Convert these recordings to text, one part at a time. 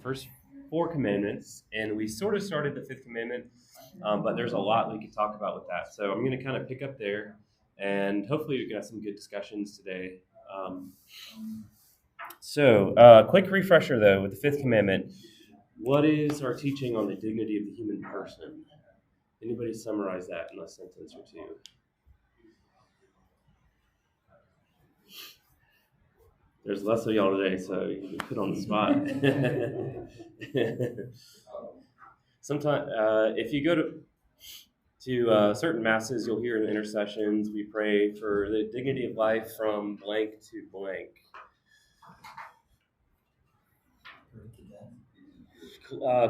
first four commandments, and we sort of started the fifth commandment, but there's a lot we could talk about with that. So I'm going to kind of pick up there, and hopefully we can have some good discussions today. Quick refresher though with the fifth commandment. What is our teaching on the dignity of the human person? Anybody summarize that in a sentence or two? There's less of y'all today, so you put on the spot. Sometimes, if you go to certain masses, you'll hear in the intercessions, we pray for the dignity of life from blank to blank.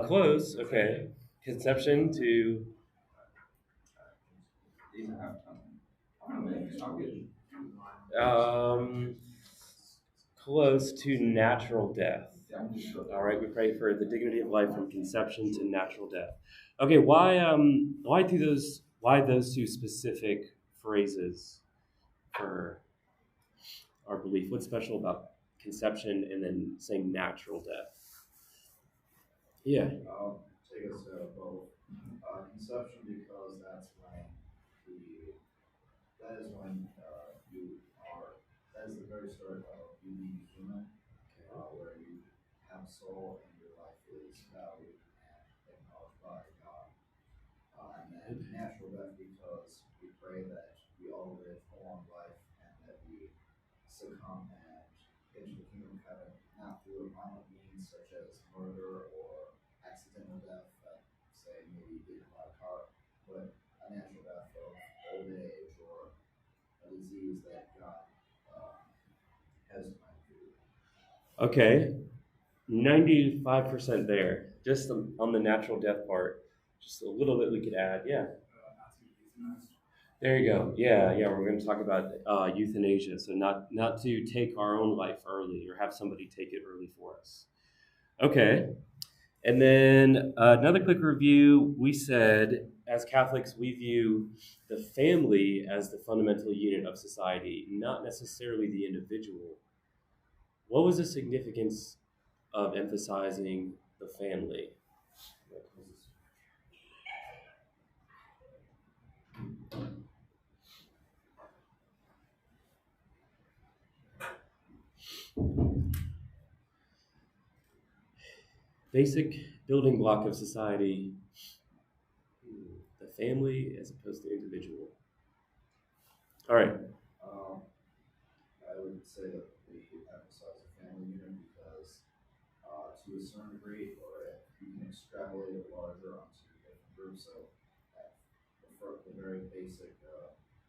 Close, okay. Conception to... close to natural death. All right, we pray for the dignity of life from conception to natural death. Okay, why those two specific phrases for our belief? What's special about conception and then saying natural death? Yeah. I'll take us to both. Conception, because that is that is the very start of you being human, where you have soul and your life is valued and acknowledged by God. And then natural death, because we pray that we all live a long life and that we succumb and get to the kingdom of heaven, not through violent means such as murder or accidental death, say maybe getting hit by a car, but a natural death of old age or a disease that God has planned for you. Okay, 95% there. Just on the natural death part, just a little bit we could add. Yeah. There you go. Yeah. We're going to talk about euthanasia. So not to take our own life early or have somebody take it early for us. Okay. And then another quick review. We said, as Catholics, we view the family as the fundamental unit of society, not necessarily the individual. What was the significance of emphasizing the family? Basic building block of society, the family as opposed to individual. All right. I would say that we emphasize the family unit because to a certain degree, or you can extrapolate it larger onto different groups. So the very basic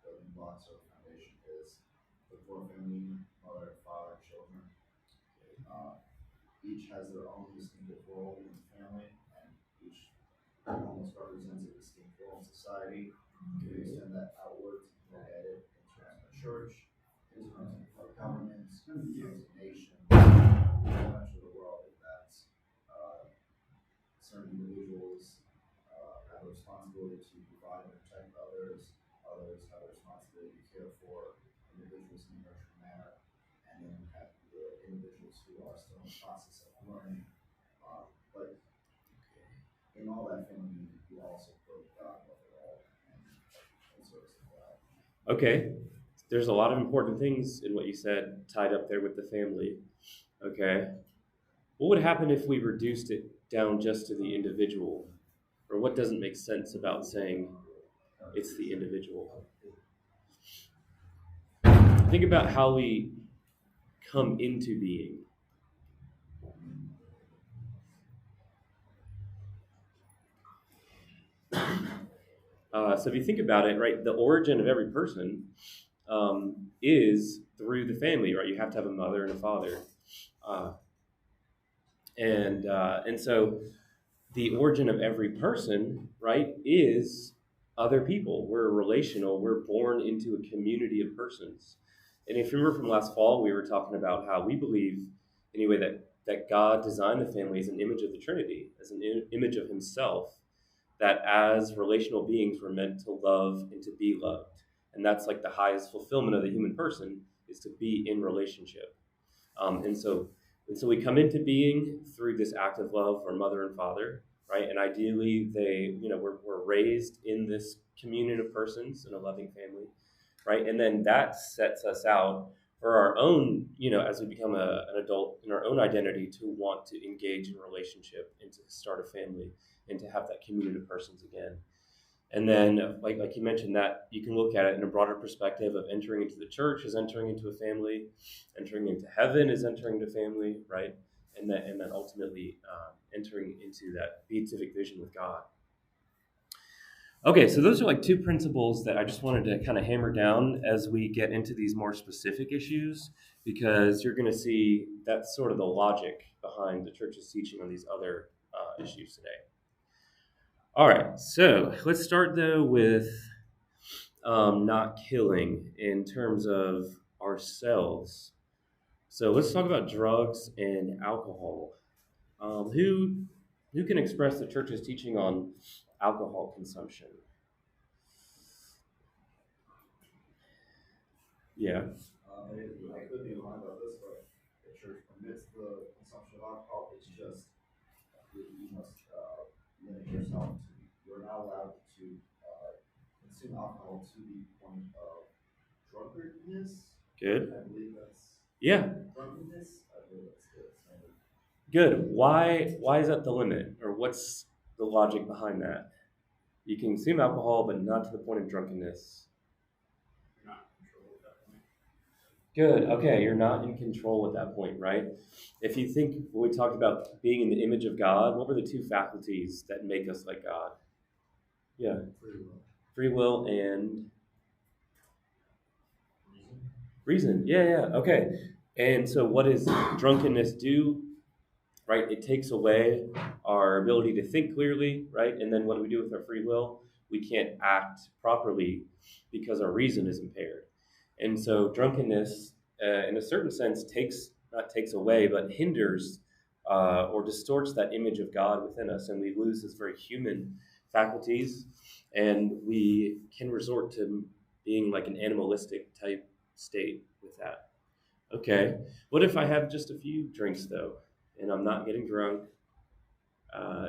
building blocks of the foundation is the core family unit, mother, father, children. Each has their own distinctive role in the family, and each almost represents a distinct role in society. To extend that outward, to look at it in terms of the church, in terms of governments, in terms of nations, in much of the world, is that certain individuals have a responsibility to provide and protect others. Others have a responsibility to care for individuals in a nurturing manner, and then have the individuals who are still in the process of learning. But in all that family, you also put God above it all, and sort of that. Okay. There's a lot of important things in what you said tied up there with the family. Okay. What would happen if we reduced it down just to the individual? Or what doesn't make sense about saying it's the individual? Think about how we come into being. So if you think about it, right, the origin of every person is through the family, right? You have to have a mother and a father. And so the origin of every person, right, is other people. We're relational. We're born into a community of persons. And if you remember from last fall, we were talking about how we believe, anyway, that God designed the family as an image of the Trinity, as an image of himself, that as relational beings we're meant to love and to be loved. And that's like the highest fulfillment of the human person, is to be in relationship. And so And so we come into being through this act of love of our mother and father, right? And ideally, we're raised in this communion of persons in a loving family, right? And then that sets us out for our own, as we become an adult in our own identity, to want to engage in a relationship and to start a family and to have that communion of persons again. And then, like you mentioned, that you can look at it in a broader perspective of entering into the church is entering into a family, entering into heaven is entering into family, right? And then ultimately entering into that beatific vision with God. Okay, so those are like two principles that I just wanted to kind of hammer down as we get into these more specific issues, because you're going to see that's sort of the logic behind the church's teaching on these other issues today. All right, so let's start though with not killing in terms of ourselves. So let's talk about drugs and alcohol. Who can express the church's teaching on alcohol consumption? Yeah. I could be lying about this, but the church permits the consumption of alcohol. It's just you must limit yourself to. You're not allowed to consume alcohol to the point of drunkenness. Good. I believe that's drunkenness. I believe that's the standard. Good. Why is that the limit, or what's the logic behind that? You can consume alcohol, but not to the point of drunkenness. You're not in control at that point. Good. Okay, you're not in control at that point, right? If you think when we talked about being in the image of God, what were the two faculties that make us like God? Yeah. Free will and reason. Yeah. Okay. And so what does drunkenness do? Right? It takes away our ability to think clearly, right? And then what do we do with our free will? We can't act properly because our reason is impaired. And so drunkenness, in a certain sense, not takes away, but hinders or distorts that image of God within us, and we lose this very human faculties, and we can resort to being like an animalistic type state with that. Okay, what if I have just a few drinks though, and I'm not getting drunk?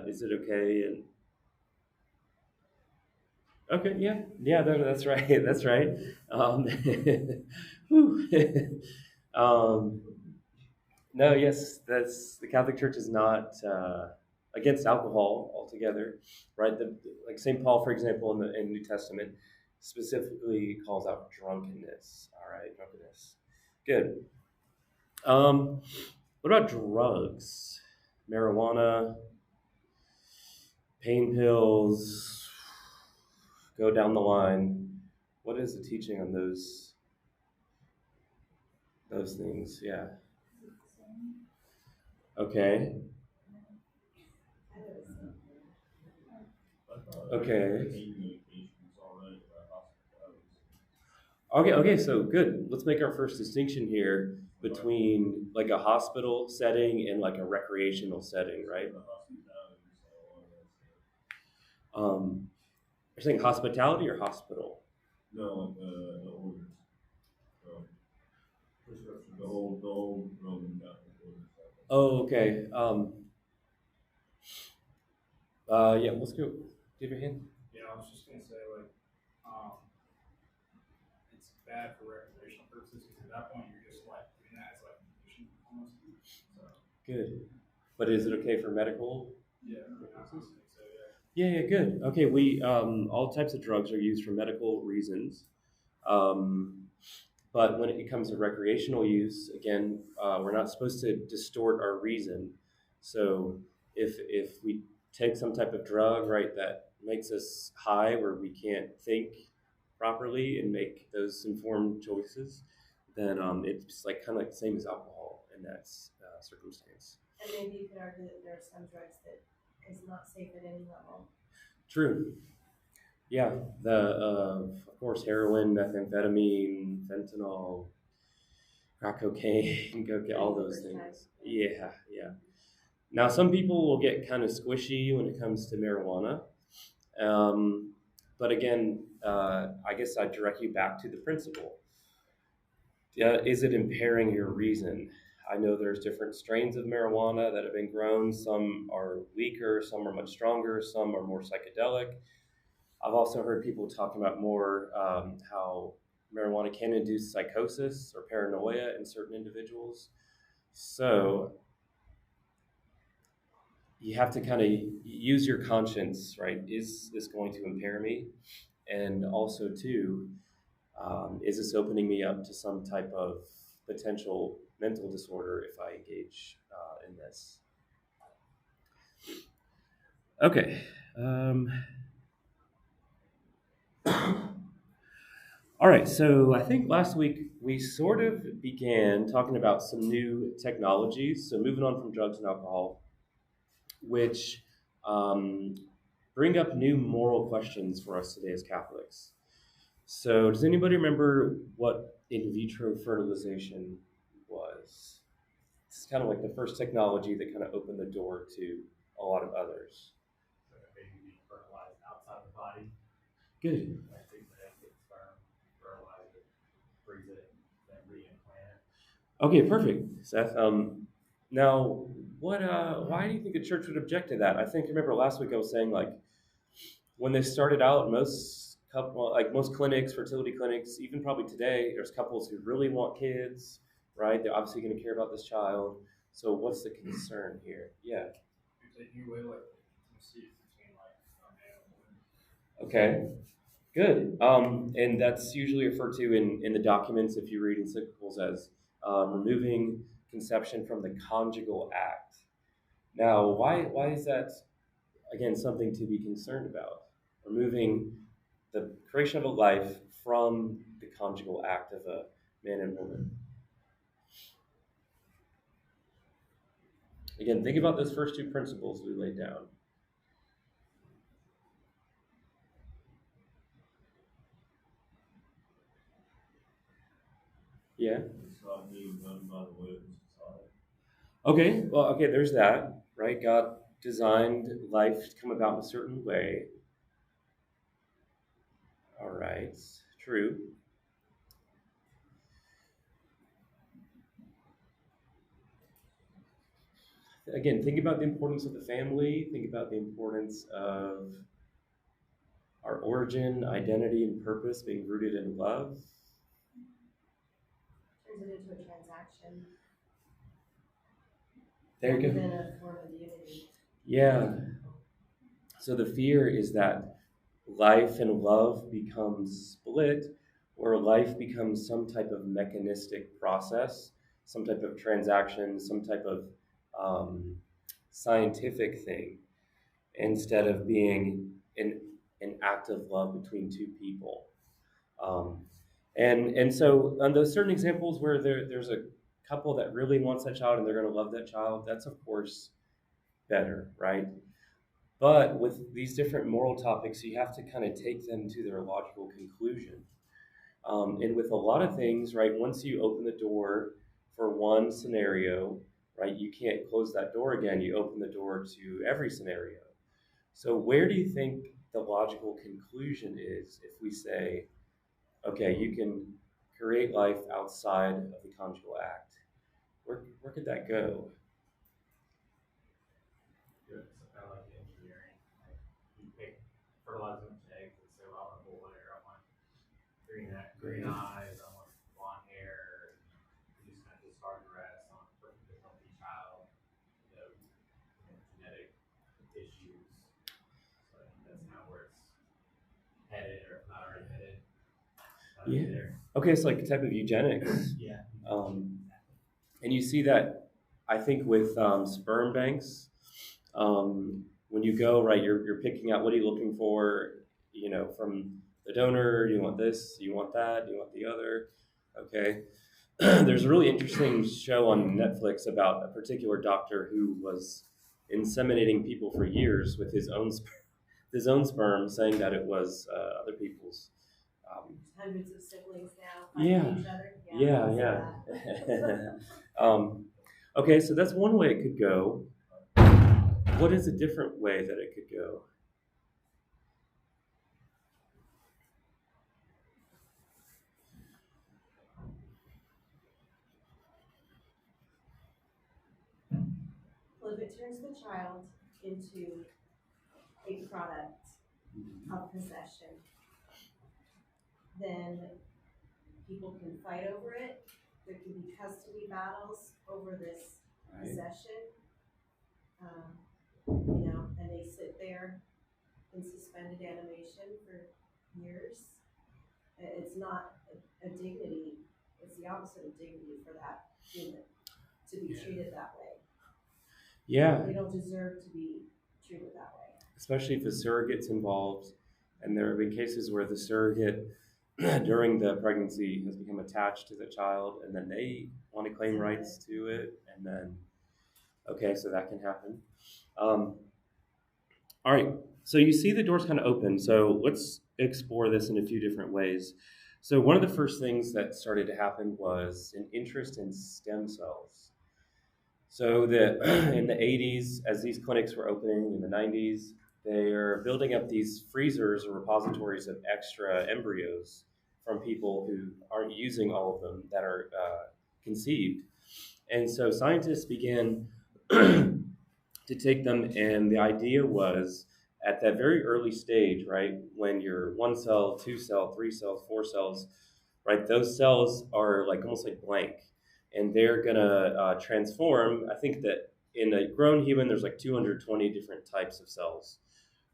Is it okay? And okay, yeah, that's right, that's right. Whew. No, yes, that's the Catholic Church is not against alcohol altogether, right? Like Saint Paul, for example, in the New Testament, specifically calls out drunkenness. All right, drunkenness. Good. What about drugs? Marijuana, pain pills, go down the line. What is the teaching on those things? Yeah. Okay. Okay, so good. Let's make our first distinction here between like a hospital setting and like a recreational setting, right? You're saying hospitality or hospital? No, the orders. Prescription. The whole Roman Catholic orders. Oh, okay. Yeah, let's go. Give your hand. Yeah, I was just gonna say it's bad for recreational purposes because at that point you're just like doing that as like a condition almost. So. Good. But is it okay for medical? Yeah, I think so. Yeah, good. Okay, we all types of drugs are used for medical reasons, but when it comes to recreational use, again, we're not supposed to distort our reason. So if we take some type of drug, right, that makes us high, where we can't think properly and make those informed choices, then it's like kind of like the same as alcohol in that circumstance. And maybe you could argue that there are some drugs that is not safe at any level. True. Yeah. Of course, heroin, methamphetamine, fentanyl, crack cocaine, all those things. Yeah. Now, some people will get kind of squishy when it comes to marijuana. But again, I guess I'd direct you back to the principle. Is it impairing your reason? I know there's different strains of marijuana that have been grown. Some are weaker, some are much stronger, some are more psychedelic. I've also heard people talking about more how marijuana can induce psychosis or paranoia in certain individuals. So you have to kind of use your conscience, right? Is this going to impair me? And also, too, is this opening me up to some type of potential mental disorder if I engage in this? Okay. All right. So I think last week we sort of began talking about some new technologies. So moving on from drugs and alcohol, which um, bring up new moral questions for us today as Catholics. So, does anybody remember what in vitro fertilization was? It's kind of like the first technology that kind of opened the door to a lot of others. So the baby being fertilized outside the body, Good. like take the egg, get sperm, fertilize it, freeze it, then reimplant it. Okay, perfect, Seth. Now, what? Why do you think the church would object to that? I think remember last week I was saying like when they started out, most clinics, fertility clinics, even probably today, there's couples who really want kids, right? They're obviously going to care about this child. So what's the concern here? Yeah. You're taking away like the intimacy between like a man and woman. Okay. Good. And that's usually referred to in the documents if you read encyclicals as removing conception from the conjugal act. Now, why is that again something to be concerned about? Removing the creation of a life from the conjugal act of a man and woman. Again, think about those first two principles we laid down. Yeah. It's not being done by the way of society. Okay. Well, okay. There's that. Right. God designed life to come about in a certain way. All right. True. Again, think about the importance of the family. Think about the importance of our origin, identity, and purpose being rooted in love. Turns it into a transaction There you rather go. than a form of unity. Yeah. So the fear is that life and love becomes split, or life becomes some type of mechanistic process, some type of transaction, some type of scientific thing, instead of being an act of love between two people. Um, and so on those certain examples where there's a couple that really wants that child and they're going to love that child, that's of course better, right? But with these different moral topics, you have to kind of take them to their logical conclusion. And with a lot of things, right, once you open the door for one scenario, right, you can't close that door again. You open the door to every scenario. So where do you think the logical conclusion is if we say, okay, you can create life outside of the conjugal act? Where could that go? Good. So kind of like the engineering, like you pick fertilize a bunch of eggs and say, well, I want a boy, or I want green eyes, I want blonde hair. You just kind of discard the rest on putting a healthy child, genetic issues. So I think that's kind of where it's headed, or if not already headed. Yeah. There. Okay, it's like a type of eugenics. Yeah. And you see that, I think, with sperm banks. When you go, right, you're picking out what are you looking for, from the donor. Do you want this? Do you want that? Do you want the other? Okay. There's a really interesting show on Netflix about a particular doctor who was inseminating people for years with his own sperm, saying that it was other people's. Hundreds of siblings now Yeah. fighting each other. Yeah. Okay, so that's one way it could go. What is a different way that it could go? if it turns the child into a product of possession, then people can fight over it. There can be custody battles over this Right. possession. And they sit there in suspended animation for years. It's not a dignity, it's the opposite of dignity for that human to be treated that way. Yeah. They don't deserve to be treated that way. Especially if a surrogate's involved, and there have been cases where the surrogate during the pregnancy has become attached to the child, and then they want to claim rights to it, and then, okay, so that can happen. All right, so you see the doors kind of open, so let's explore this in a few different ways. So one of the first things that started to happen was an interest in stem cells. So in the 80s, as these clinics were opening in the 90s, they're building up these freezers or repositories of extra embryos from people who aren't using all of them that are conceived. And so scientists began to take them, and the idea was at that very early stage, right, when you're 1 cell, 2 cell, 3 cells, 4 cells, right, those cells are like almost like blank, and they're gonna transform. I think that in a grown human, there's like 220 different types of cells.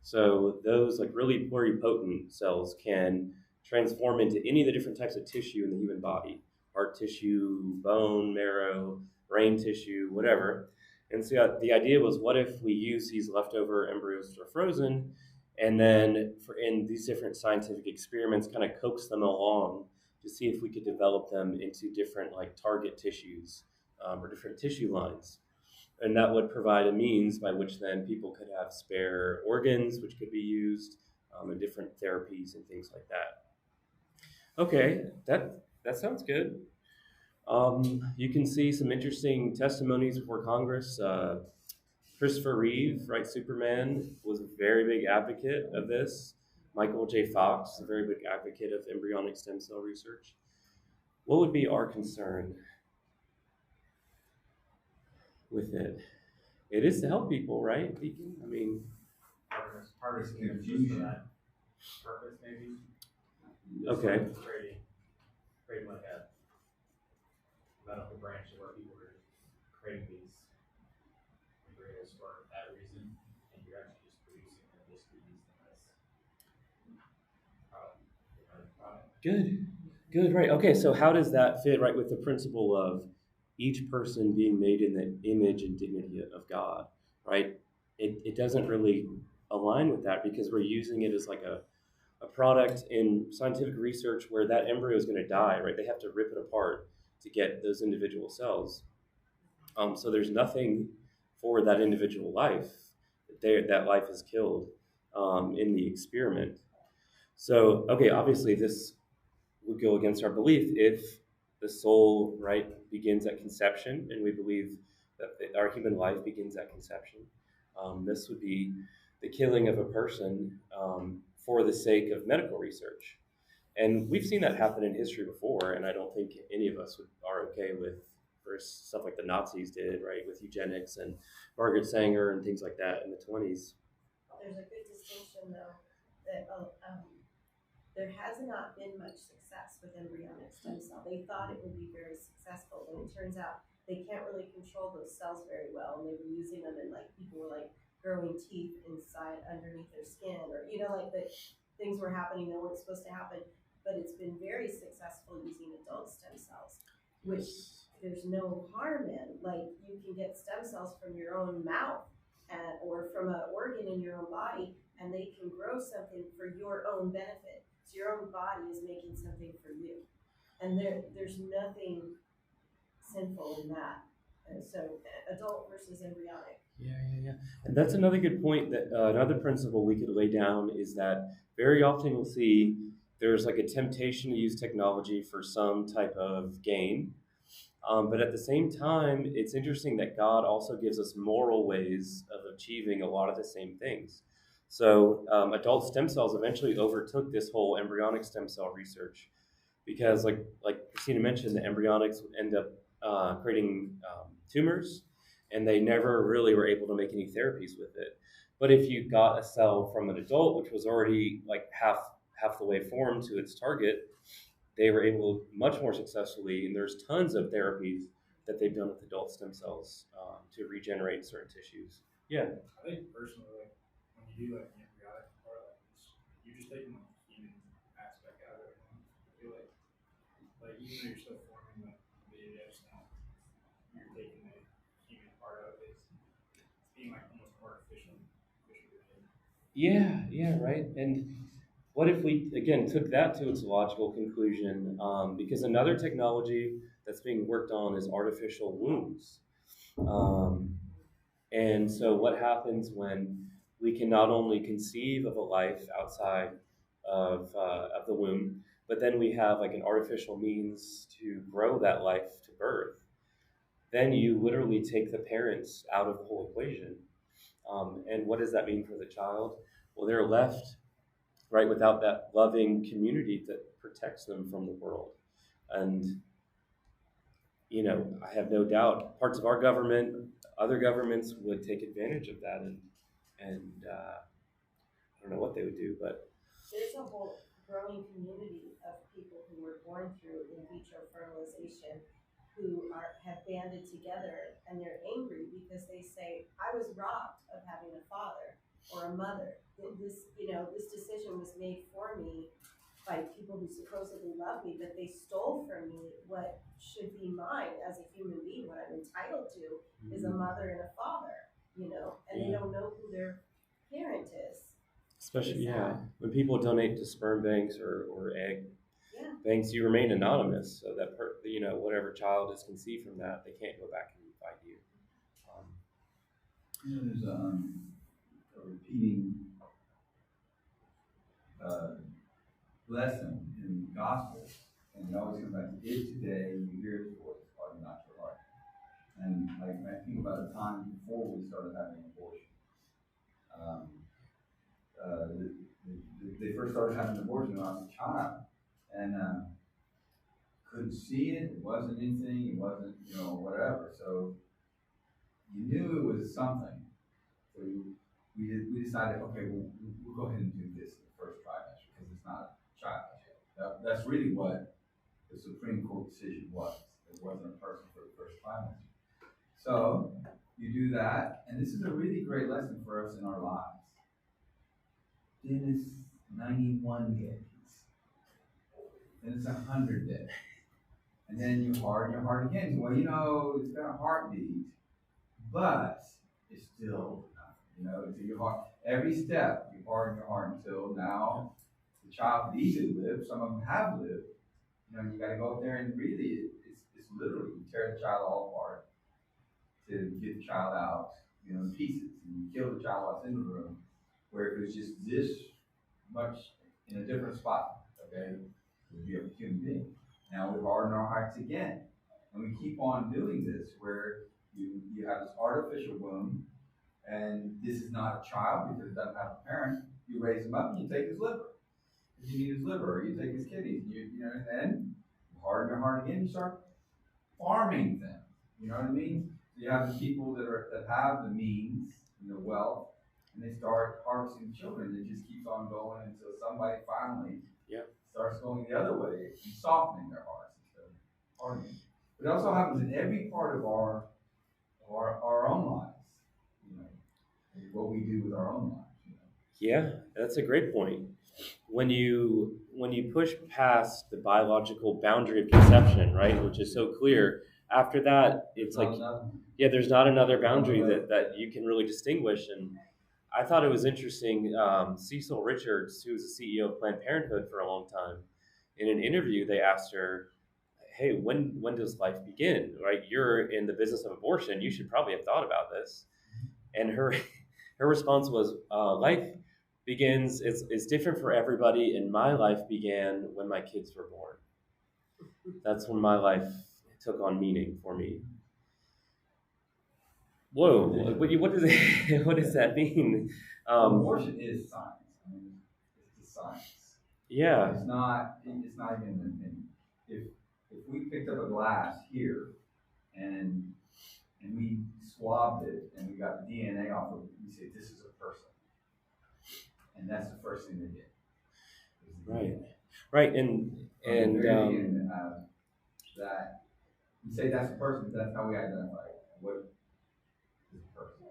So those like really pluripotent cells can transform into any of the different types of tissue in the human body: heart tissue, bone marrow, brain tissue, whatever. And so the idea was, what if we use these leftover embryos that are frozen, and then in these different scientific experiments, kind of coax them along to see if we could develop them into different like target tissues or different tissue lines. And that would provide a means by which then people could have spare organs, which could be used in different therapies and things like that. Okay, that sounds good. You can see some interesting testimonies before Congress. Christopher Reeve, right, Superman, was a very big advocate of this. Michael J. Fox, a very big advocate of embryonic stem cell research. What would be our concern with it? It is to help people, right, Deacon? I mean, harvesting it just for that purpose, maybe. okay. Creating like a medical branch where people are creating these embryos for that reason, and you're actually just producing them just to use them as product. Good, right. Okay, so how does that fit, right, with the principle of each person being made in the image and dignity of God, right? It doesn't really align with that because we're using it as like a product in scientific research where that embryo is going to die, right? They have to rip it apart to get those individual cells. So there's nothing for that individual life. That life is killed in the experiment. So, okay, obviously this would go against our belief if the soul, right, begins at conception, and we believe that our human life begins at conception. This would be the killing of a person for the sake of medical research. And we've seen that happen in history before, and I don't think any of us are okay with stuff like the Nazis did, right, with eugenics and Margaret Sanger and things like that in the 20s. There's a good distinction, though, that there has not been much success with embryonic stem cell. They thought it would be very successful, but it turns out they can't really control those cells very well, and they were using them, and like people were like growing teeth inside underneath their skin, or like the things were happening that weren't supposed to happen. But it's been very successful using adult stem cells, which there's no harm in. Like you can get stem cells from your own mouth or from an organ in your own body, and they can grow something for your own benefit. So your own body is making something for you, and there's nothing sinful in that. And so adult versus embryonic. Yeah. And that's another good point. That another principle we could lay down is that very often we'll see there's like a temptation to use technology for some type of gain. But at the same time, it's interesting that God also gives us moral ways of achieving a lot of the same things. So adult stem cells eventually overtook this whole embryonic stem cell research because, like Christina mentioned, the embryonics would end up creating tumors, and they never really were able to make any therapies with it. But if you got a cell from an adult, which was already like half the way formed to its target, they were able much more successfully. And there's tons of therapies that they've done with adult stem cells to regenerate certain tissues. Yeah. I think personally, like when you do like an embryonic part, you're just taking like the human aspect out of it. I feel like even though you're still forming like the baby, I just know you're taking the human part out of it. It's being like almost artificial. Yeah, right. And what if we again took that to its logical conclusion? Because another technology that's being worked on is artificial wombs. Um, and so, what happens when we can not only conceive of a life outside of the womb, but then we have like an artificial means to grow that life to birth? Then you literally take the parents out of the whole equation. And what does that mean for the child? Well, they're left right without that loving community that protects them from the world. And I have no doubt parts of our government, other governments would take advantage of that, and I don't know what they would do, but There's a whole growing community of people who were born through in vitro fertilization who have banded together, and they're angry because they say, I was robbed of having a father or a mother. This decision was made for me by people who supposedly love me, but they stole from me what should be mine as a human being. What I'm entitled to is a mother and a father, and they don't know who their parent is. especially when people donate to sperm banks or egg banks, you remain anonymous, so that whatever child is conceived from that, they can't go back and find you. There's a repeating lesson in the Gospels, and it always comes back to it today. You hear His voice, harden not your heart. And like I think about the time before we started having abortion. They first started having abortion when I was a child, and couldn't see it. It wasn't anything. It wasn't whatever. So you knew it was something. So we decided, okay, we'll go ahead and do this in the first trimester because it's not a child yet. That's really what the Supreme Court decision was. It wasn't a person for the first trimester. So you do that, and this is a really great lesson for us in our lives. Then it's 91 days. Then it's 100 days. And then you harden your heart again. Well, it's got a heartbeat, but it's still nothing. Until your heart, every step you harden your heart until now the child could easily live. Some of them have lived. You got to go up there and really, it's literally you tear the child all apart to get the child out, in pieces, and you kill the child while it's in the room, where if it was just this much in a different spot, okay, it would be a human being. Now we harden our hearts again, and we keep on doing this, where you have this artificial womb, and this is not a child because it doesn't have a parent. You raise him up and you take his liver. If you need his liver, or you take his kidneys, and then you harden your heart again. You start farming them. You know what I mean? So you have the people that have the means and the wealth, and they start harvesting children. It just keeps on going until somebody finally starts going the other way and softening their hearts instead of hardening. But it also happens in every part of our own lives. What we do with our own lives. Yeah, that's a great point. When you push past the biological boundary of conception, right, which is so clear, after that it's there's not another boundary that you can really distinguish. And I thought it was interesting. Cecil Richards, who was the CEO of Planned Parenthood for a long time, in an interview they asked her, "Hey, when does life begin? Right, you're in the business of abortion. You should probably have thought about this." And her response was, "Life begins. It's different for everybody, and my life began when my kids were born. That's when my life took on meaning for me." Whoa! What does that mean? Abortion is science. I mean, it's a science. Yeah. It's not even an opinion. If we picked up a glass here and we swabbed it and we got the DNA off of it, we say this is a person. And that's the first thing they did. Right. Right. And that you say that's a person, that's how we identify it. What is a person?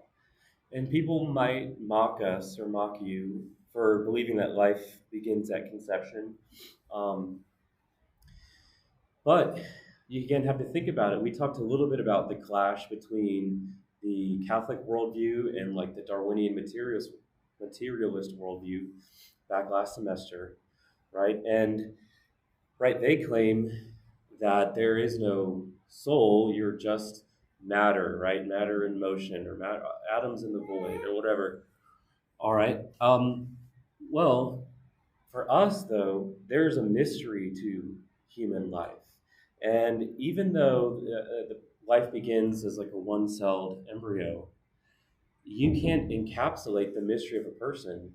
and people might mock us or mock you for believing that life begins at conception. But you again have to think about it. We talked a little bit about the clash between the Catholic worldview and like the Darwinian materialist worldview back last semester, right? And right, they claim that there is no soul, you're just matter, right? Matter in motion, or atoms in the void, or whatever. All right. Well, for us, though, there's a mystery to human life. And even though the life begins as like a one-celled embryo, you can't encapsulate the mystery of a person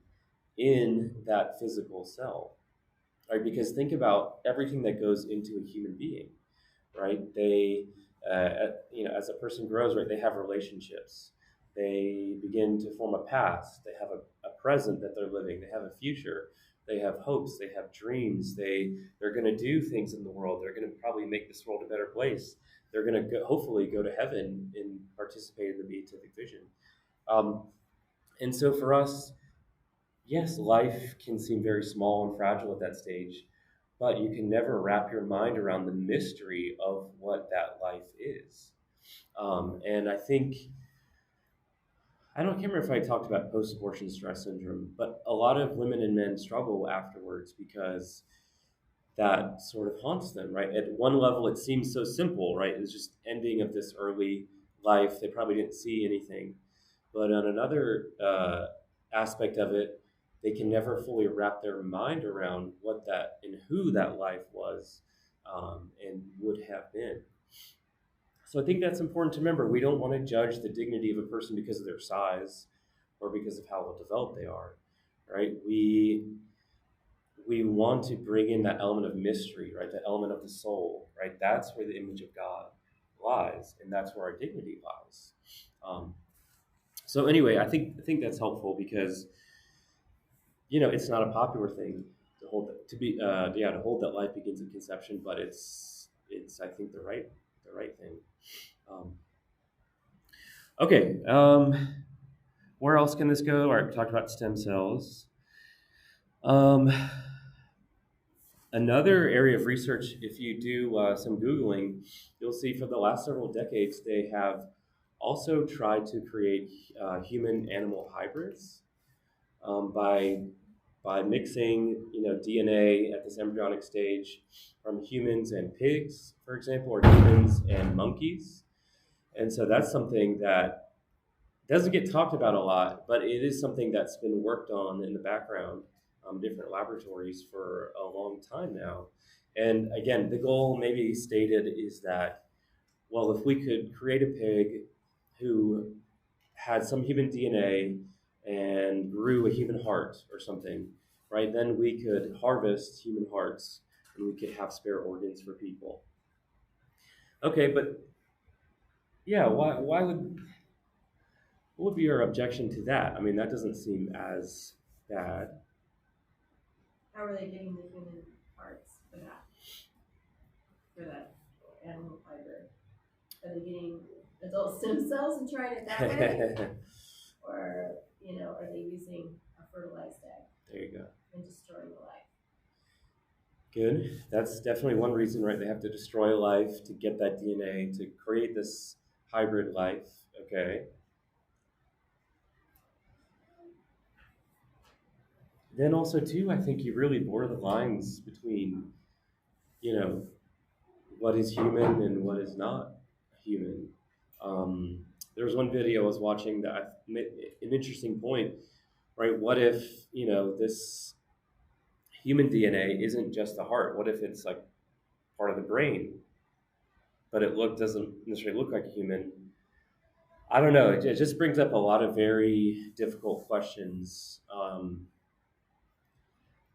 in that physical cell, right? Because think about everything that goes into a human being, right? They, as a person grows, right, they have relationships. They begin to form a past. They have a present that they're living. They have a future. They have hopes. They have dreams. They're going to do things in the world. They're going to probably make this world a better place. They're going to hopefully go to heaven and participate in the beatific vision. And so for us, yes, life can seem very small and fragile at that stage, but you can never wrap your mind around the mystery of what that life is. And I think, can't remember if I talked about post-abortion stress syndrome, but a lot of women and men struggle afterwards because that sort of haunts them, right? At one level, it seems so simple, right? It's just ending of this early life. They probably didn't see anything. But on another aspect of it, they can never fully wrap their mind around what that and who that life was and would have been. So I think that's important to remember. We don't want to judge the dignity of a person because of their size or because of how well developed they are, right? We want to bring in that element of mystery, right? The element of the soul, right? That's where the image of God lies, and that's where our dignity lies. So anyway, I think that's helpful because it's not a popular thing to hold that life begins at conception, but it's I think the right thing. Okay, where else can this go? All right, we talked about stem cells. Another area of research, if you do some Googling, you'll see for the last several decades they have also tried to create human-animal hybrids by mixing, DNA at this embryonic stage from humans and pigs, for example, or humans and monkeys. And so that's something that doesn't get talked about a lot, but it is something that's been worked on in the background, different laboratories for a long time now. And again, the goal maybe stated is that, well, if we could create a pig who had some human DNA and grew a human heart or something, right? Then we could harvest human hearts and we could have spare organs for people. Okay, but yeah, what would be your objection to that? I mean, that doesn't seem as bad. How are they getting the human parts for that animal fiber? Are they getting adult stem cells and trying it that way? Or, are they using a fertilized egg? There you go. And destroying the life? Good. That's definitely one reason, right? They have to destroy life to get that DNA to create this hybrid life. Okay. Then also, too, I think you really blur the lines between, what is human and what is not human. There was one video I was watching that made an interesting point, right? What if, this human DNA isn't just the heart? What if it's like part of the brain, but it doesn't necessarily look like a human? I don't know. It just brings up a lot of very difficult questions.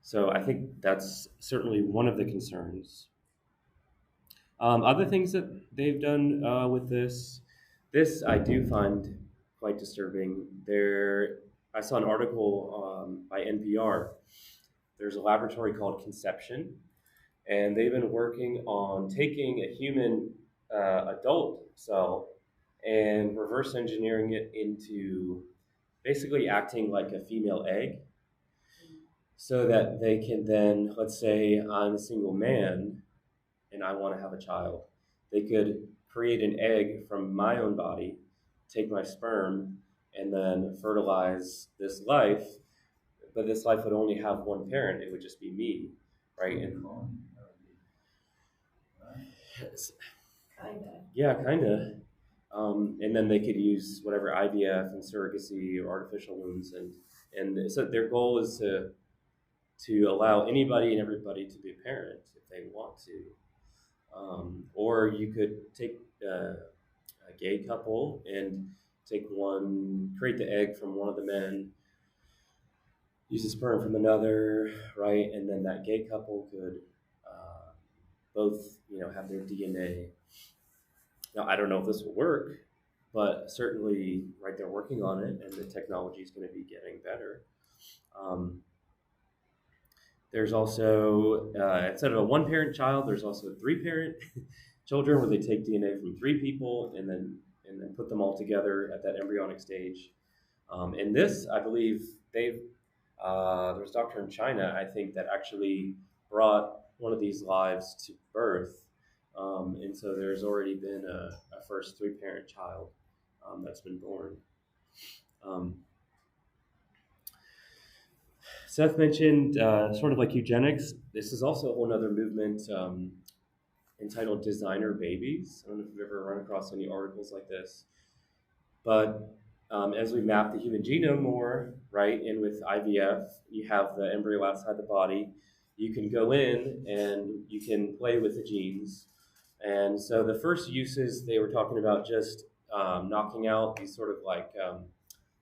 So I think that's certainly one of the concerns. Other things that they've done with this, This I do find quite disturbing. I saw an article by NPR. There's a laboratory called Conception, and they've been working on taking a human adult cell and reverse engineering it into basically acting like a female egg, so that they can then, let's say I'm a single man and I want to have a child, they could create an egg from my own body, take my sperm, and then fertilize this life. But this life would only have one parent; it would just be me, right? And Kinda. yeah, kind of. And then they could use whatever IVF and surrogacy or artificial wombs, and so their goal is to allow anybody and everybody to be a parent if they want to. Or you could take a gay couple and create the egg from one of the men, use the sperm from another, right? And then that gay couple could both, have their DNA. Now, I don't know if this will work, but certainly, right, they're working on it, and the technology is going to be getting better. There's also, instead of a one-parent child, there's also three-parent children where they take DNA from three people and then put them all together at that embryonic stage. And this, I believe, there was a doctor in China, I think, that actually brought one of these lives to birth. And so there's already been a first three-parent child that's been born. Seth mentioned sort of like eugenics. This is also a whole other movement entitled Designer Babies. I don't know if you've ever run across any articles like this. But as we map the human genome more, right, and with IVF, you have the embryo outside the body. You can go in and you can play with the genes. And so the first uses, they were talking about just knocking out these sort of like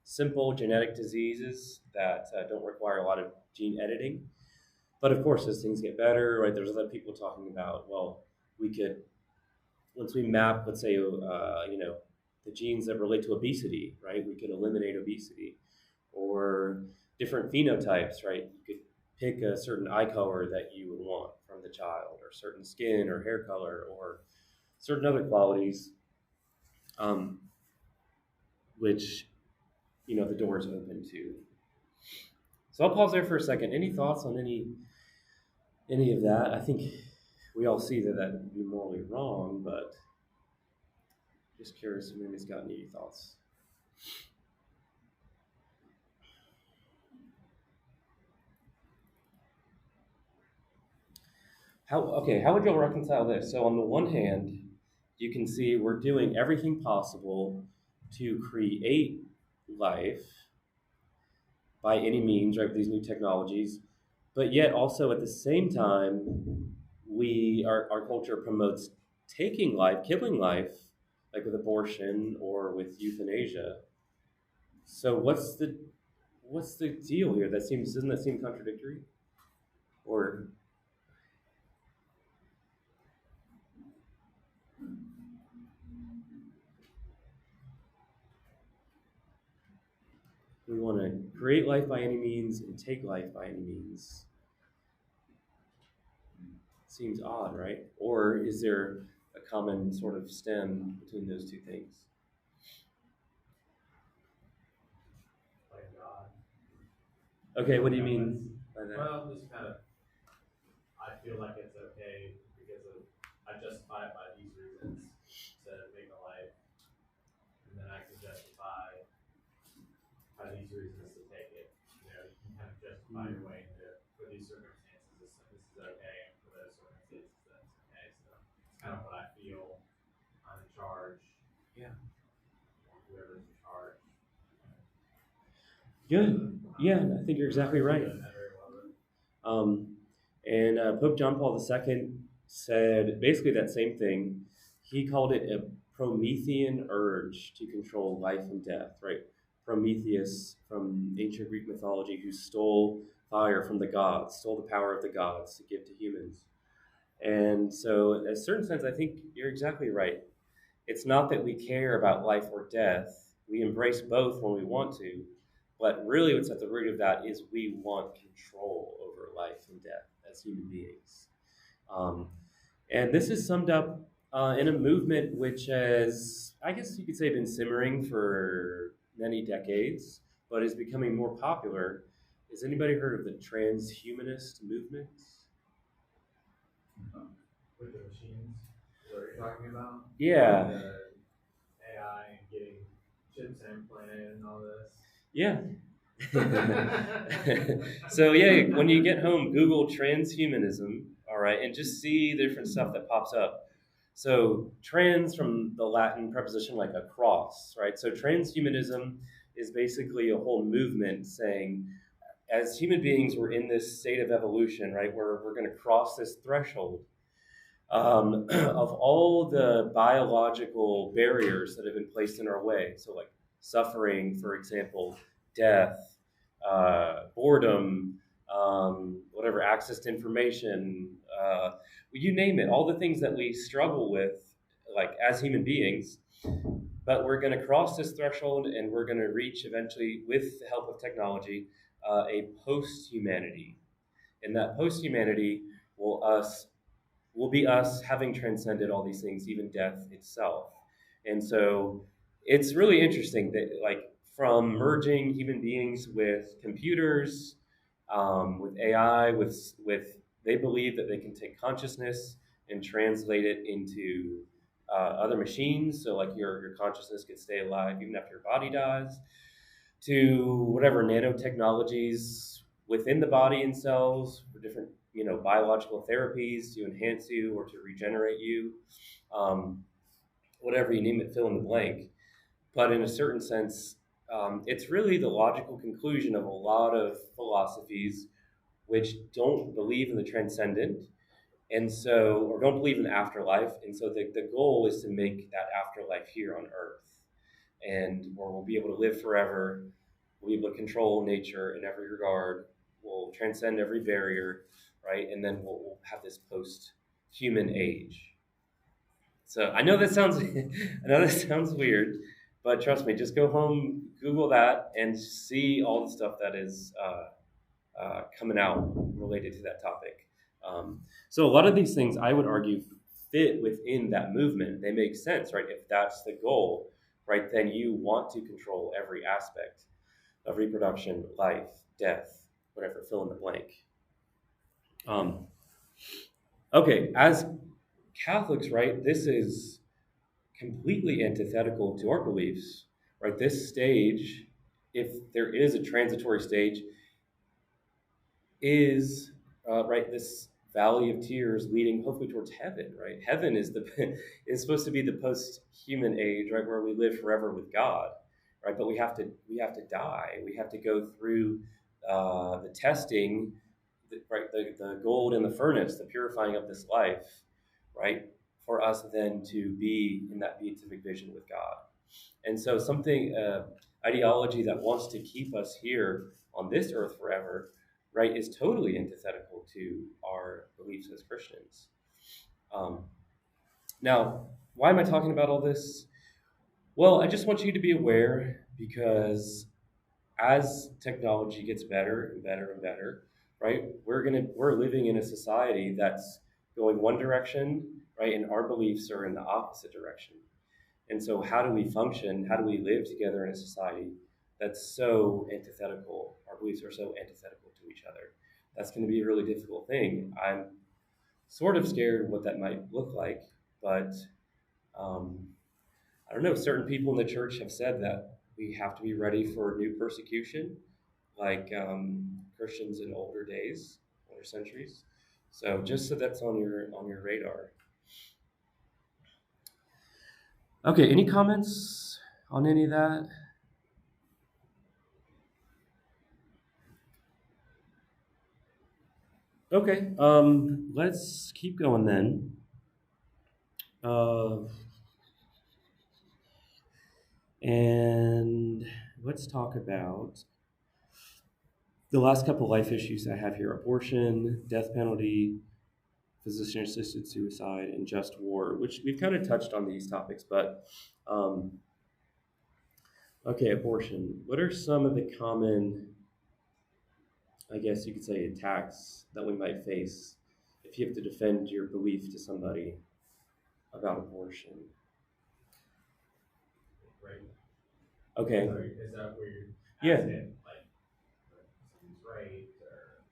simple genetic diseases that don't require a lot of gene editing. But of course, as things get better, right, there's other people talking about, well, we could, once we map, let's say, the genes that relate to obesity, right, we could eliminate obesity. Or different phenotypes, right? You could pick a certain eye color that you would want from the child, or certain skin or hair color, or certain other qualities, which, the door is open to. So I'll pause there for a second. Any thoughts on any of that? I think we all see that would be morally wrong, but just curious if anybody's got any thoughts. How would y'all reconcile this? So on the one hand, you can see we're doing everything possible to create life by any means, right, with these new technologies, but yet also at the same time, our culture promotes taking life, killing life, like with abortion or with euthanasia. So what's the deal here? Doesn't that seem contradictory? Or we want to create life by any means and take life by any means. Seems odd, right? Or is there a common sort of stem between those two things? Like God. Okay, what do you mean by that? Well, just kind of, I feel like it's okay because I justify it by these reasons to make a life, and then I can justify by these reasons to take it. You can kind of justify your way into for these circumstances. This is okay, and for those circumstances, that's okay. So it's kind of what I feel. I'm in charge. Yeah. Whoever's in charge. Good. Yeah, I think you're exactly right. And Pope John Paul II said basically that same thing. He called it a Promethean urge to control life and death, right? Prometheus from ancient Greek mythology, who stole fire from the gods, stole the power of the gods to give to humans. And so in a certain sense, I think you're exactly right. It's not that we care about life or death. We embrace both when we want to, but really what's at the root of that is we want control over life and death as human beings. Um, and this is summed up in a movement which has, I guess you could say, been simmering for many decades, but is becoming more popular. Has anybody heard of the transhumanist movement? With the machines, is what you're talking about? Yeah. The AI and getting chips implanted and all this. Yeah. So yeah, when you get home, Google transhumanism, all right, and just see the different stuff that pops up. So trans from the Latin preposition like across, right? So transhumanism is basically a whole movement saying, as human beings, we're in this state of evolution, right? Where we're going to cross this threshold of all the biological barriers that have been placed in our way. So like suffering, for example, death, boredom, whatever, access to information, you name it, all the things that we struggle with, like as human beings. But we're going to cross this threshold and we're going to reach eventually, with the help of technology, a post-humanity. And that post-humanity will be us having transcended all these things, even death itself. And so it's really interesting that, like, from merging human beings with computers, with AI, with they believe that they can take consciousness and translate it into other machines. So, like, your consciousness could stay alive even after your body dies. To whatever nanotechnologies within the body and cells for different, biological therapies to enhance you or to regenerate you, whatever you name it, fill in the blank. But in a certain sense, it's really the logical conclusion of a lot of philosophies which don't believe in the transcendent, and so, or don't believe in the afterlife. And so the goal is to make that afterlife here on earth, and where we'll be able to live forever. We'll be able to control nature in every regard. We'll transcend every barrier, right? And then we'll have this post-human age. So I know that sounds weird, but trust me, just go home, Google that, and see all the stuff that is coming out related to that topic. So a lot of these things, I would argue, fit within that movement. They make sense, right? If that's the goal, right, then you want to control every aspect of reproduction, life, death, whatever, fill in the blank. Okay, as Catholics, right, this is completely antithetical to our beliefs, right? This stage, if there is a transitory stage, is right, this valley of tears leading hopefully towards heaven, right? Heaven is is supposed to be the post-human age, right, where we live forever with God, right? But we have to die. We have to go through the testing, right? The gold in the furnace, the purifying of this life, right? For us then to be in that beatific vision with God. And so something, ideology that wants to keep us here on this earth forever, right, is totally antithetical to our beliefs as Christians. Now, why am I talking about all this? Well, I just want you to be aware, because as technology gets better and better and better, right, we're living in a society that's going one direction, right, and our beliefs are in the opposite direction. And so how do we function? How do we live together in a society that's so antithetical? Our beliefs are so antithetical to each other. That's going to be a really difficult thing. I'm sort of scared of what that might look like, but I don't know. Certain people in the church have said that we have to be ready for new persecution, like Christians in older days, older centuries. So just so that's on your radar. Okay, any comments on any of that? Okay, let's keep going then. And let's talk about the last couple life issues I have here: abortion, death penalty, physician-assisted suicide, and just war, which we've kind of touched on these topics, but okay, abortion. What are some of the common, I guess you could say, attacks that we might face if you have to defend your belief to somebody about abortion? Right. Okay. So is that where you're Yeah. asking, like, someone's raped or,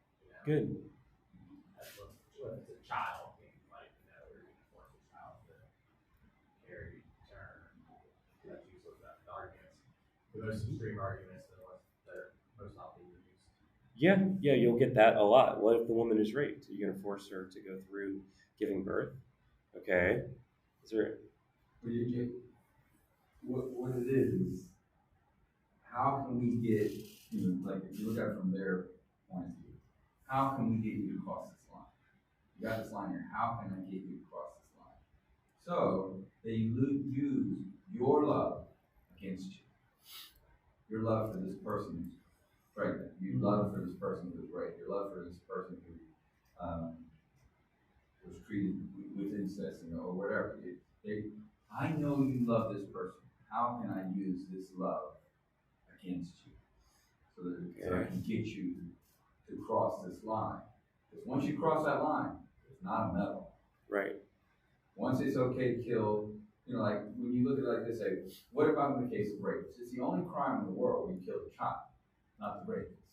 Good. what it's a child being, like, we're going to force a child to carry term. That's usually the arguments. The most extreme arguments are the ones that are most often used. Yeah, you'll get that a lot. What if the woman is raped? Are you going to force her to go through giving birth? Okay. Is there? What it is how can we get, like if you look at it from their point of view, how can we get you to cross this line? You got this line here, how can I get you to cross this line? So they use your love against you. Your love for this person who's pregnant, your love for this person who's raped, your love for this person who was treated with incest, or whatever. I know you love this person. How can I use this love against you so that I can get you to cross this line? Because once you cross that line, it's not a medal. Right. Once it's okay to kill, like when you look at it like this, say, what about in the case of rapists? It's the only crime in the world where you kill a child, not the rapist.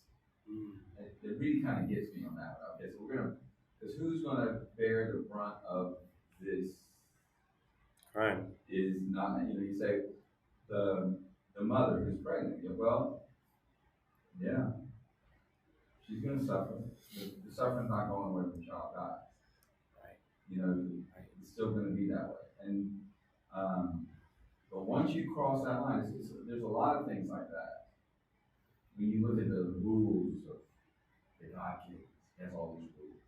It really kind of gets me on that. Okay, so because who's going to bear the brunt of this crime? Is not, you say the mother who's pregnant. Well, yeah, she's going to suffer. The suffering's not going away when the child dies. Right. It's still going to be that way. And but once you cross that line, there's a lot of things like that. When you look at the rules of the God case, it has all these rules,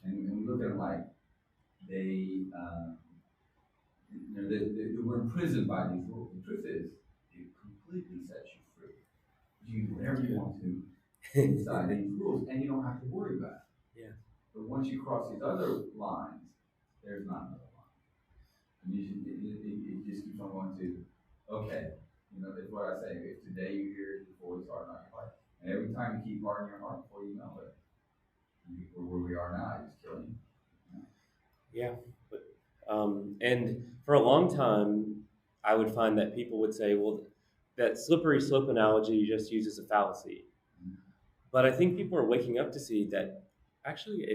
and we look at them like they we're imprisoned by these rules. The truth is, it completely sets you free. You can do whatever you want to inside these rules, and you don't have to worry about it. Yeah. But once you cross these other lines, there's not another line. And it just keeps on going to, okay, that's what I say. If today you hear his voice, harden not your heart. And every time you keep hardening your heart, before you know it, where we are now, it's killing you. Yeah. And for a long time, I would find that people would say, well, that slippery slope analogy just uses a fallacy. But I think people are waking up to see that actually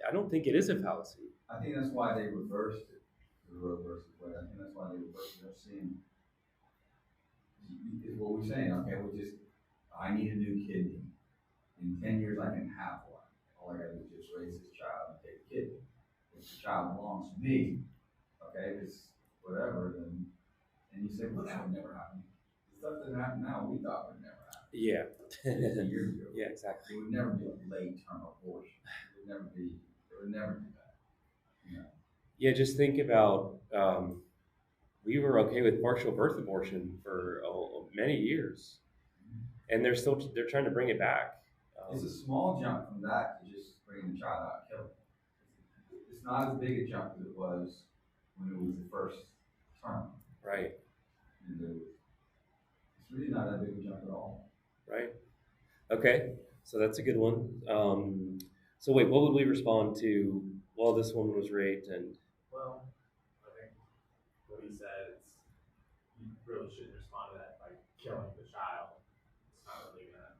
I don't think it is a fallacy. I think that's why they reversed it. The road versus way. I think that's why they reversed it. They're seeing, is what we're saying, okay, I need a new kidney. In 10 years, I can have one. All I got to do is just raise this child and take a kidney. If the child belongs to me, okay, if it's whatever, then, and you say, well, that would never happen. The stuff that happened now, we thought would never happen. Yeah. 50 years ago. Yeah, exactly. It would never be a late-term abortion. It would never do that. Yeah, just think about, we were okay with partial birth abortion for many years, and they're trying to bring it back. It's a small jump from that to just bringing the child out and killing it. It's not as big a jump as it was when it was the first term. Right. And it's really not that big a jump at all. Right. Okay, so that's a good one. So wait, what would we respond to? Well, this woman was raped, and well, I think what he said is you really shouldn't respond to that by killing the child. It's not really gonna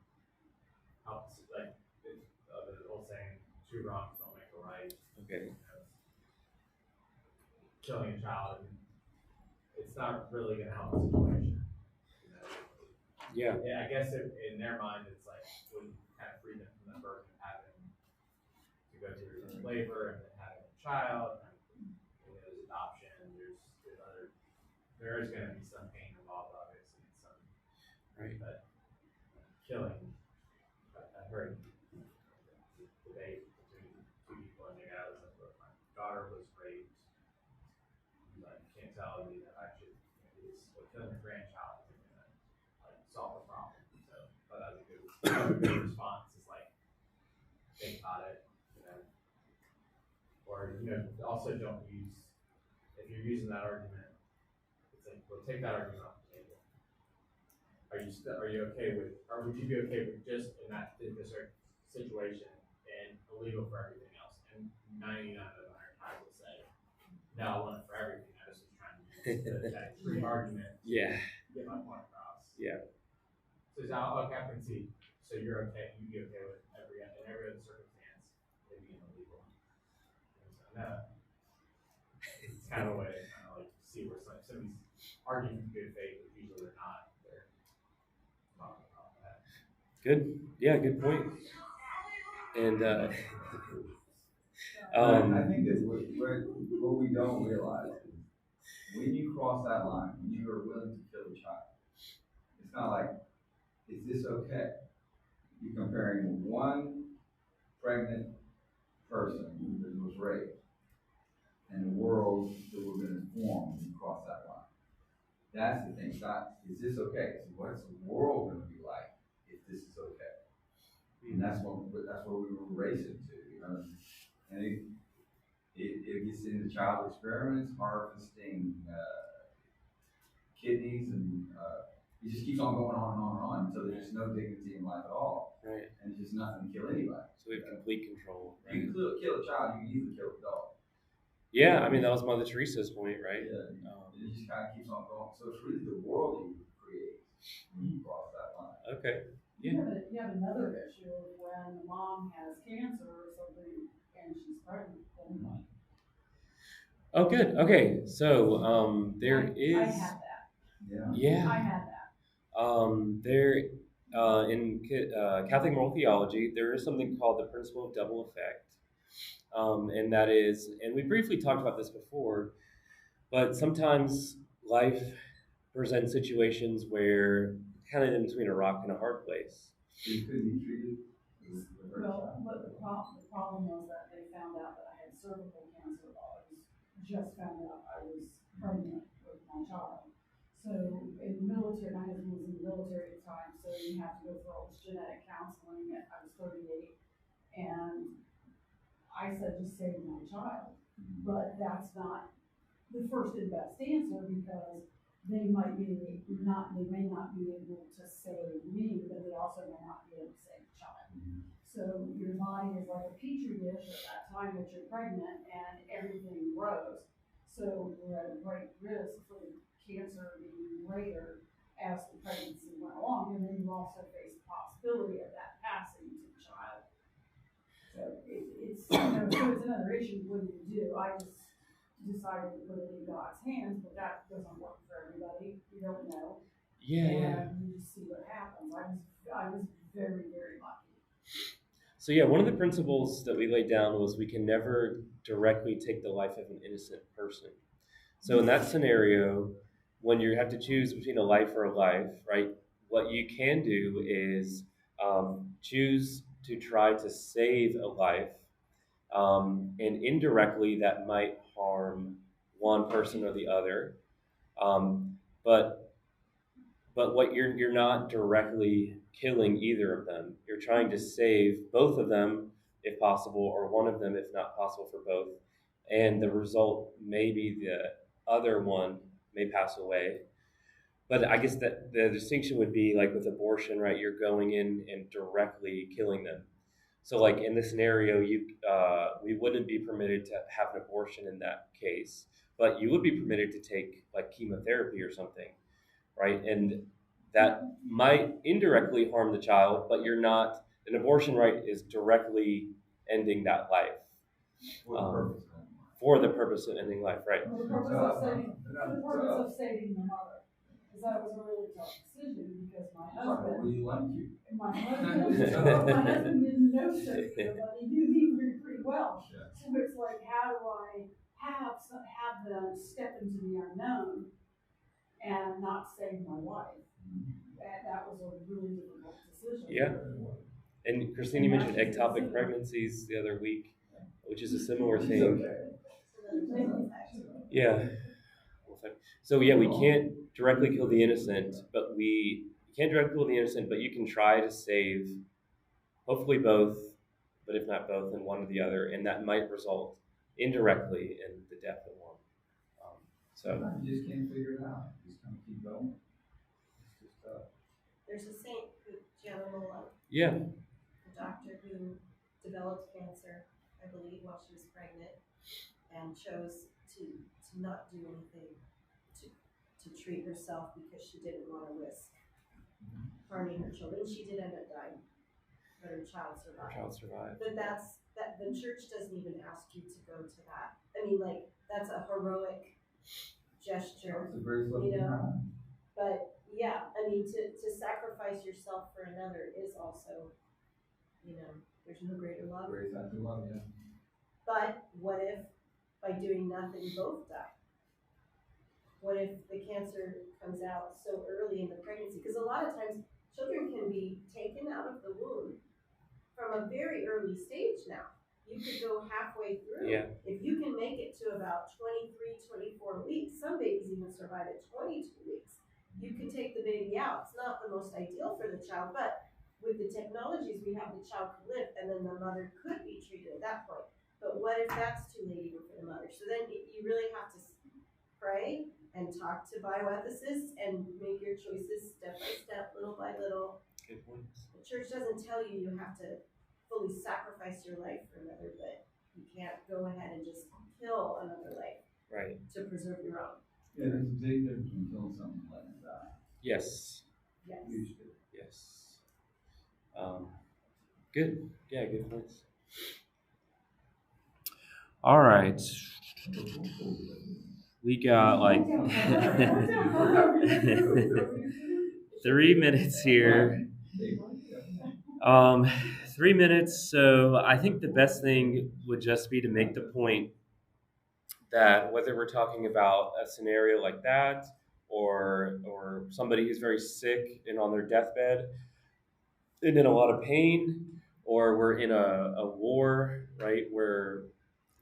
help. Like the old saying, two wrongs don't make a right. okay. Killing a child, it's not really gonna help the situation. Yeah. Yeah, I guess in their mind, it's like when you kind of free them from the burden of having to go through labor and then having a child, and there's adoption, there is going to be some pain involved, obviously, some. Right. But killing, I heard debate between two people, and the guy was like, "Look, my daughter was raped. I can't tell you that I should. Killing a grandchild isn't going to solve the problem." So, but that's a good response. Is like think about it, or also don't use, if you're using that argument, it's like, well, take that argument off the table. Are you okay with, or would you be okay with just in that particular situation and illegal for everything else? And 99 of the 100 times will say, no, I want it for everything. I just was trying to use that free argument to Yeah. get my point across. Yeah. So is that okay? I can see. So you'd be okay with in every other circumstance, it being illegal. So no, it's kind of a way to kind of like see where some of these arguments of good faith, but usually they're not. They're talking about that. Good. Yeah, good point. And I think that what we don't realize is when you cross that line, when you are willing to kill a child, it's not like, is this okay? You're comparing one pregnant person that was raped and the world that we're going to form when you cross that line. That's the thing. It's not, is this okay? So what's the world going to be like if this is okay? And that's what we were racing to, you know. And it gets into child experiments, harvesting kidneys, and it just keeps on going on and on and on until there's just no dignity in life at all. right. And it's just nothing to kill anybody. So we have complete control. Right? You can kill a child, you can easily kill a dog. Yeah, I mean that was Mother Teresa's point, right? Yeah. It just kind of keeps on going. So it's really the world that you create when you cross that line. Okay. You have another issue of when the mom has cancer or something and she's pregnant. Oh, good. Okay, so there is. I had that. Yeah. Yeah. I had that. There, in Catholic moral theology, there is something called the principle of double effect, and that is, and we briefly talked about this before, but sometimes life presents situations where kind of in between a rock and a hard place. So you couldn't be treated with her Well, child. but the problem was that they found out that I had cervical cancer while I just found out I was pregnant with my child. So in the military, my husband was in the military at the time, so you have to go through all this genetic counseling. I was 38, and I said, just save my child. But that's not the first and best answer because they may not be able to save me, but they also may not be able to save the child. So your body is like a petri dish at that time that you're pregnant and everything grows. So you're at a great risk for the cancer being greater as the pregnancy went along. And then you also face the possibility of that passing to the child. So it's another issue. What do you do? I just decided to put it in God's hands, but that doesn't work for everybody. You don't know. Yeah. And you just see what happens. I was very, very lucky. So yeah, one of the principles that we laid down was we can never directly take the life of an innocent person. So in that scenario, when you have to choose between a life or a life, right, what you can do is choose to try to save a life, and indirectly that might harm one person or the other, but what you're not directly killing either of them. You're trying to save both of them if possible, or one of them if not possible for both. And the result may be the other one may pass away. But I guess that the distinction would be like with abortion, right? You're going in and directly killing them. So like in this scenario, we wouldn't be permitted to have an abortion in that case, but you would be permitted to take like chemotherapy or something, right? And that might indirectly harm the child, but you're not. An abortion, right, is directly ending that life for the purpose of ending life, right? For the purpose of saving the mother. Because that was a really tough decision because my husband didn't know Shakespeare, but he knew Hebrew pretty well. Yeah. So it's like, how do I have them step into the unknown and not save my wife? That was a really difficult decision. Yeah. And Christine, you mentioned ectopic pregnancies the other week, which is a similar thing. Yeah. So yeah, we can't directly kill the innocent, but you can try to save hopefully both, but if not both, then one or the other, and that might result indirectly in the death of one. So Sometimes you just can't figure it out. You just kind of keep going. It's just tough. There's a saint who, Gianna Mola, yeah, a doctor who developed cancer, I believe, while she was pregnant, and chose to not do anything to treat herself because she didn't want to risk harming her children. She did end up dying, but her child her survived. child survived. But that the church doesn't even ask you to go to that. I mean, like, that's a heroic gesture, It's a very slow you know. time. But yeah, I mean, to sacrifice yourself for another is also, there's no greater love. Very act of love, yeah. But what if by doing nothing both die? What if the cancer comes out so early in the pregnancy? Because a lot of times children can be taken out of the womb from a very early stage now. You could go halfway through. Yeah. If you can make it to about 23, 24 weeks, some babies even survive at 22 weeks. You can take the baby out. It's not the most ideal for the child, but with the technologies we have, the child could live, and then the mother could be treated at that point. But what if that's too late even for the mother? So then you really have to pray and talk to bioethicists and make your choices step by step, little by little. Good points. The church doesn't tell you you have to fully sacrifice your life for another, but you can't go ahead and just kill another life Right. to preserve your own. Yeah, there's a big difference between killing something and letting it die. Yes. Yes. Huge difference. Yes. Good. Yeah, good points. All right. We got like 3 minutes here. 3 minutes. So I think the best thing would just be to make the point that whether we're talking about a scenario like that or somebody who's very sick and on their deathbed and in a lot of pain, or we're in a war, right, where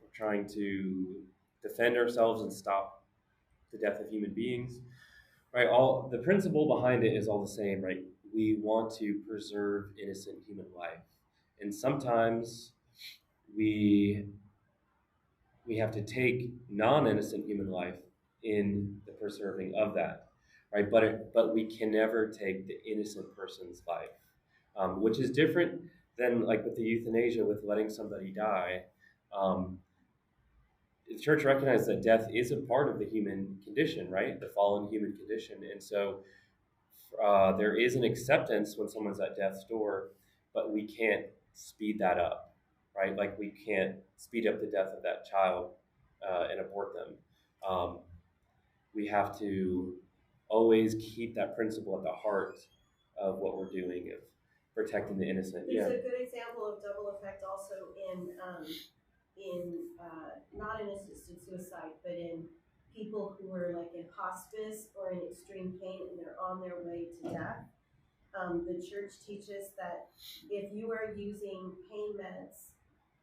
we're trying to defend ourselves and stop the death of human beings, right? All the principle behind it is all the same, right? We want to preserve innocent human life, and sometimes we have to take non-innocent human life in the preserving of that, right? But we can never take the innocent person's life, which is different than like with the euthanasia, with letting somebody die. The church recognizes that death is a part of the human condition, right? The fallen human condition, and so there is an acceptance when someone's at death's door, but we can't speed that up, right? Like we can't speed up the death of that child and abort them. We have to always keep that principle at the heart of what we're doing of protecting the innocent. There's a good example of double effect also in not in assisted suicide, but in people who are like in hospice or in extreme pain and they're on their way to death. The church teaches that if you are using pain meds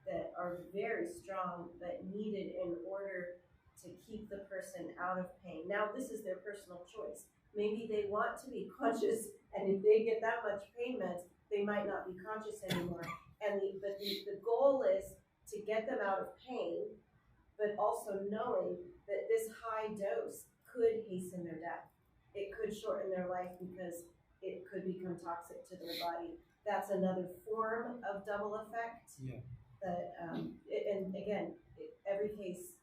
that are very strong but needed in order to keep the person out of pain. Now, this is their personal choice. Maybe they want to be conscious, and if they get that much pain meds, they might not be conscious anymore. But the goal is to get them out of pain, but also knowing that this high dose could hasten their death. It could shorten their life because it could become toxic to their body. That's another form of double effect. Yeah. That and again, every case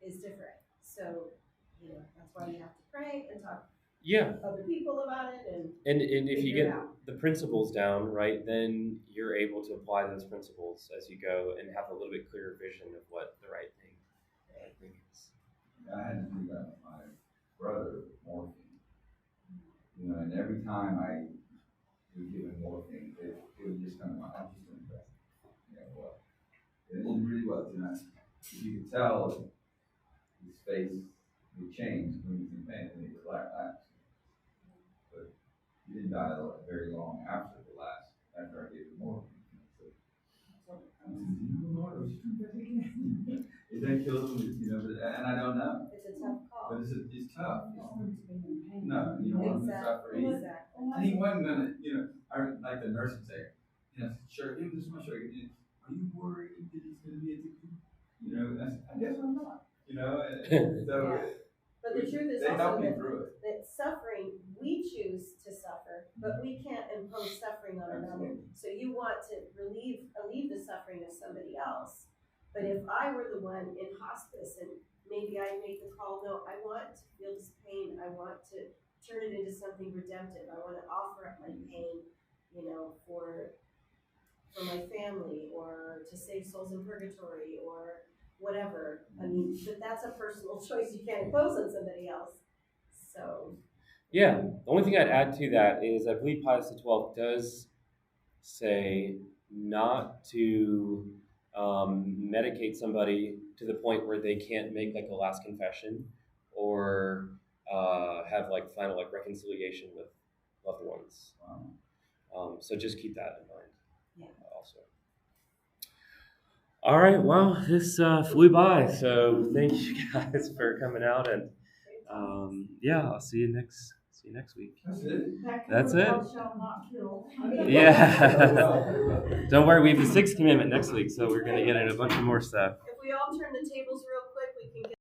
is different. So that's why you have to pray and talk to other people about it and if you get out. the principles down right, then you're able to apply those principles as you go and have a little bit clearer vision of what the right thing is. I had to do that with my brother with morphine. And every time I would give him morphine, it would just come out. I'm just doing that. Well, it really was. You could tell his face would change when he was in pain and he would relax. But he didn't die very long after I gave him morphine. So, I said, Lord, I was doing that again. If that kills him, and I don't know. It's a tough call. But it's tough. No, you don't want him to suffer either. Exactly. And he wasn't gonna, like the nurse would say, sure, give him this much sugar. Are you worried that he's gonna be addicted? You know, and I guess I'm not. You know, and so Yeah. But the truth is they also helped me that, through it. that suffering, we choose to suffer, but we can't impose suffering on another. So you want to alleviate the suffering of somebody else. But if I were the one in hospice and maybe I make the call, no, I want to feel this pain. I want to turn it into something redemptive. I want to offer up my pain, you know, for my family, or to save souls in purgatory, or whatever. I mean, but that's a personal choice you can't impose on somebody else. So. Yeah. The only thing I'd add to that is I believe Pius XII does say not to medicate somebody to the point where they can't make like a last confession or have like final like reconciliation with loved ones. Wow. So just keep that in mind. Yeah. Also. All right. Well, this flew by. So thank you guys for coming out, and yeah, I'll see you next week. That's it. That's it. Thou shalt not kill. Yeah. Don't worry, we have the 6th commandment next week, so we're gonna get in a bunch of more stuff. If we all turn the tables real